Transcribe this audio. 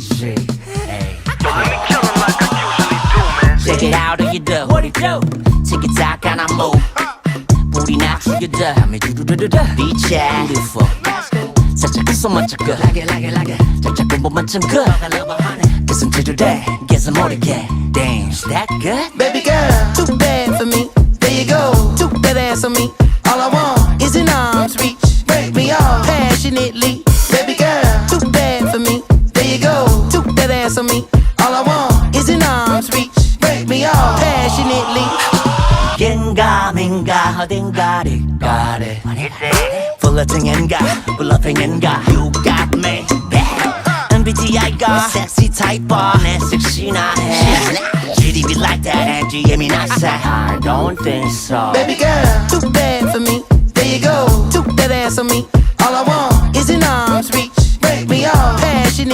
G A. Check it out, how you do? What it do? Tick it tock and I move. Booty not you do. Me do do do do. Beach yeah, beautiful. 살짝 그 멋져 그. Like it. 살짝 그 몸만 좀 그. Get some to today, get some more to get. Damn, is that good? Baby girl, too bad for me. There you go, took that ass on me. All I want is an arm's reach. Break me off passionately. Baby girl, too bad for me. There you go, took that ass on me. All I want is an arm's reach. Break me off passionately. 겐가 민가 어딘가를 가래 플러팅인가 블러핑인가 You got me MBTI가 섹시 타입봐 내 섹시나 해 GDB like that and GM이 나서 I don't think so Baby girl, too bad for me. There you go, took that ass on me. All I want is an arm's reach. Break me off